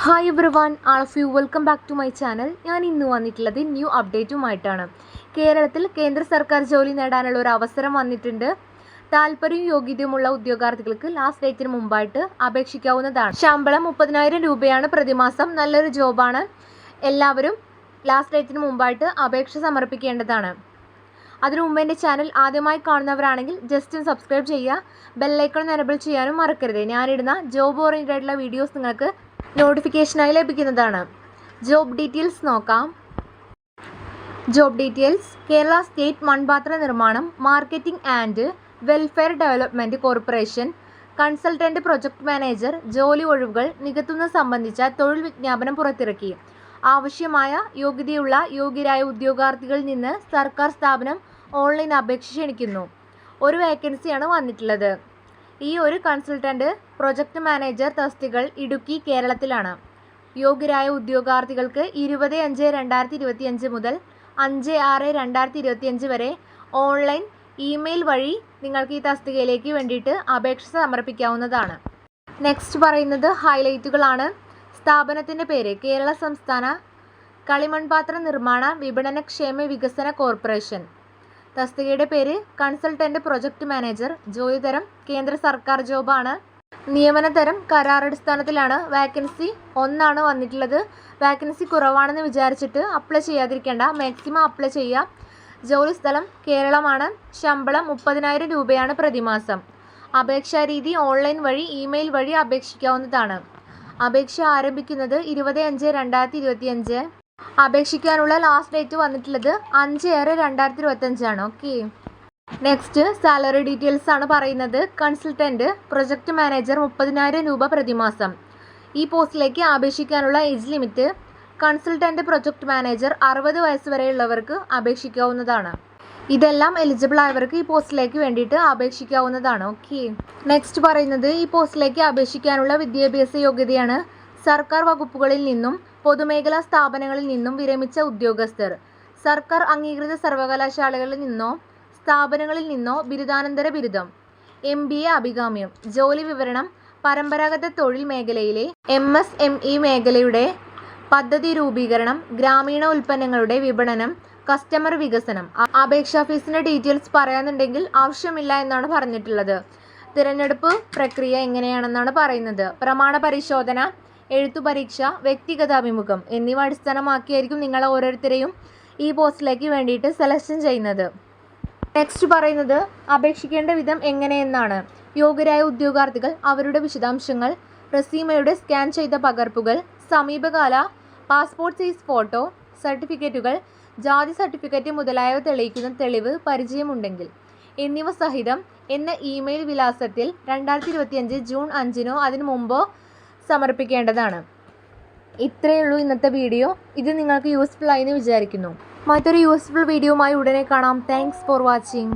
Hi everyone, all of you welcome back to my channel. ഞാൻ ഇന്ന് വന്നിട്ടുള്ളത് new അപ്ഡേറ്റുമായിട്ടാണ്. കേരളത്തിൽ കേന്ദ്ര സർക്കാർ ജോലി നേടാനുള്ള ഒരു അവസരം വന്നിട്ടുണ്ട്. താല്പര്യവും യോഗ്യതയുമുള്ള ഉദ്യോഗാർത്ഥികൾക്ക് ലാസ്റ്റ് ഡേറ്റിന് മുമ്പായിട്ട് അപേക്ഷിക്കാവുന്നതാണ്. ശമ്പളം 30,000 രൂപയാണ് പ്രതിമാസം. നല്ലൊരു ജോബാണ്. എല്ലാവരും ലാസ്റ്റ് ഡേറ്റിന് മുമ്പായിട്ട് അപേക്ഷ സമർപ്പിക്കേണ്ടതാണ്. അതിനു മുമ്പ് എൻ്റെ ചാനൽ ആദ്യമായി കാണുന്നവരാണെങ്കിൽ ജസ്റ്റ് ഒന്ന് സബ്സ്ക്രൈബ് ചെയ്യുക. ബെല്ലൈക്കൺ എനേബിൾ ചെയ്യാനും മറക്കരുത്. ഞാനിടുന്ന ജോബ് ഓറിയൻറ്റഡ് ആയിട്ടുള്ള വീഡിയോസ് നിങ്ങൾക്ക് നോട്ടിഫിക്കേഷനായി ലഭിക്കുന്നതാണ്. ജോബ് ഡീറ്റെയിൽസ് നോക്കാം. ജോബ് ഡീറ്റെയിൽസ്: കേരള സ്റ്റേറ്റ് മൺപാത്ര നിർമ്മാണം, marketing and welfare development corporation consultant project manager ജോലി ഒഴിവുകൾ നികത്തുന്നത് സംബന്ധിച്ച തൊഴിൽ വിജ്ഞാപനം പുറത്തിറക്കി. ആവശ്യമായ യോഗ്യരായ ഉദ്യോഗാർത്ഥികളിൽ നിന്ന് സർക്കാർ സ്ഥാപനം ഓൺലൈൻ അപേക്ഷ ക്ഷണിക്കുന്നു. ഒരു വേക്കൻസിയാണ് വന്നിട്ടുള്ളത്. ഈ ഒരു കൺസൾട്ടൻറ്റ് പ്രൊജക്ട് മാനേജർ തസ്തികകൾ ഇടുക്കി, കേരളത്തിലാണ്. യോഗ്യരായ ഉദ്യോഗാർത്ഥികൾക്ക് 20/5/2025 മുതൽ 5/6/2025 വരെ ഓൺലൈൻ ഇമെയിൽ വഴി നിങ്ങൾക്ക് ഈ തസ്തികയിലേക്ക് വേണ്ടിയിട്ട് അപേക്ഷ സമർപ്പിക്കാവുന്നതാണ്. നെക്സ്റ്റ് പറയുന്നത് ഹൈലൈറ്റുകളാണ്. സ്ഥാപനത്തിൻ്റെ പേര്: കേരള സംസ്ഥാന കളിമൺപാത്ര നിർമ്മാണ വിപണന ക്ഷേമ വികസന കോർപ്പറേഷൻ. തസ്തികയുടെ പേര് കൺസൾട്ടൻറ്റ് പ്രൊജക്ട് മാനേജർ. ജോലിതരം കേന്ദ്ര സർക്കാർ ജോബാണ്. നിയമനതരം കരാറടിസ്ഥാനത്തിലാണ്. വാക്കൻസി 1 വന്നിട്ടുള്ളത്. വാക്കൻസി കുറവാണെന്ന് വിചാരിച്ചിട്ട് അപ്ലൈ ചെയ്യാതിരിക്കേണ്ട. മാക്സിമം അപ്ലൈ ചെയ്യുക. ജോലിസ്ഥലം കേരളമാണ്. ശമ്പളം 30,000 രൂപയാണ് പ്രതിമാസം. അപേക്ഷാ രീതി ഓൺലൈൻ വഴി ഇമെയിൽ വഴി അപേക്ഷിക്കാവുന്നതാണ്. അപേക്ഷ ആരംഭിക്കുന്നത് 20/5/2025. അപേക്ഷിക്കാനുള്ള ലാസ്റ്റ് ഡേറ്റ് വന്നിട്ടുള്ളത് 5/6/2025 ഓക്കെ. നെക്സ്റ്റ് സാലറി ഡീറ്റെയിൽസ് ആണ് പറയുന്നത്. കൺസൾട്ടൻറ്റ് പ്രൊജക്ട് മാനേജർ 30,000 രൂപ പ്രതിമാസം. ഈ പോസ്റ്റിലേക്ക് അപേക്ഷിക്കാനുള്ള age limit: consultant project manager 60 വയസ്സ് വരെയുള്ളവർക്ക് അപേക്ഷിക്കാവുന്നതാണ്. ഇതെല്ലാം എലിജിബിൾ ആയവർക്ക് ഈ പോസ്റ്റിലേക്ക് വേണ്ടിയിട്ട് അപേക്ഷിക്കാവുന്നതാണ് ഓക്കെ. നെക്സ്റ്റ് പറയുന്നത് ഈ പോസ്റ്റിലേക്ക് അപേക്ഷിക്കാനുള്ള വിദ്യാഭ്യാസ യോഗ്യതയാണ്. സർക്കാർ വകുപ്പുകളിൽ നിന്നും പൊതുമേഖലാ സ്ഥാപനങ്ങളിൽ നിന്നും വിരമിച്ച ഉദ്യോഗസ്ഥർ, സർക്കാർ അംഗീകൃത സർവകലാശാലകളിൽ നിന്നോ സ്ഥാപനങ്ങളിൽ നിന്നോ ബിരുദാനന്തര ബിരുദം, MBA അഭികാമ്യം. ജോലി വിവരണം: പരമ്പരാഗത തൊഴിൽ മേഖലയിലെ MSME മേഖലയുടെ പദ്ധതി രൂപീകരണം, ഗ്രാമീണ ഉൽപ്പന്നങ്ങളുടെ വിപണനം, കസ്റ്റമർ വികസനം. അപേക്ഷാ ഫീസിൻ്റെ ഡീറ്റെയിൽസ് പറയാനുണ്ടെങ്കിൽ ആവശ്യമില്ല എന്നാണ് പറഞ്ഞിട്ടുള്ളത്. തിരഞ്ഞെടുപ്പ് പ്രക്രിയ എങ്ങനെയാണെന്നാണ് പറയുന്നത്. പ്രമാണ പരിശോധന, എഴുത്തു പരീക്ഷ, വ്യക്തിഗത അഭിമുഖം എന്നിവ അടിസ്ഥാനമാക്കിയായിരിക്കും നിങ്ങൾ ഓരോരുത്തരെയും ഈ പോസ്റ്റിലേക്ക് വേണ്ടിയിട്ട് സെലക്ഷൻ ചെയ്യുന്നത്. നെക്സ്റ്റ് പറയുന്നത് അപേക്ഷിക്കേണ്ട വിധം എങ്ങനെയെന്നാണ്. യോഗ്യരായ ഉദ്യോഗാർത്ഥികൾ അവരുടെ വിശദാംശങ്ങൾ, റെസ്യൂമെയുടെ സ്കാൻ ചെയ്ത പകർപ്പുകൾ, സമീപകാല പാസ്പോർട്ട് സൈസ് ഫോട്ടോ, സർട്ടിഫിക്കറ്റുകൾ, ജാതി സർട്ടിഫിക്കറ്റ് മുതലായവ തെളിയിക്കുന്ന തെളിവ് പരിചയമുണ്ടെങ്കിൽ എന്നിവ സഹിതം എന്ന ഇമെയിൽ വിലാസത്തിൽ 2025 ജൂൺ 5 അതിനു മുമ്പോ സമർപ്പിക്കേണ്ടതാണ്. ഇത്രയേ ഉള്ളൂ ഇന്നത്തെ വീഡിയോ. ഇത് നിങ്ങൾക്ക് യൂസ്ഫുൾ ആയി എന്ന് വിചാരിക്കുന്നു. മറ്റൊരു യൂസ്ഫുൾ വീഡിയോയുമായി ഉടനെ കാണാം. Thanks for watching.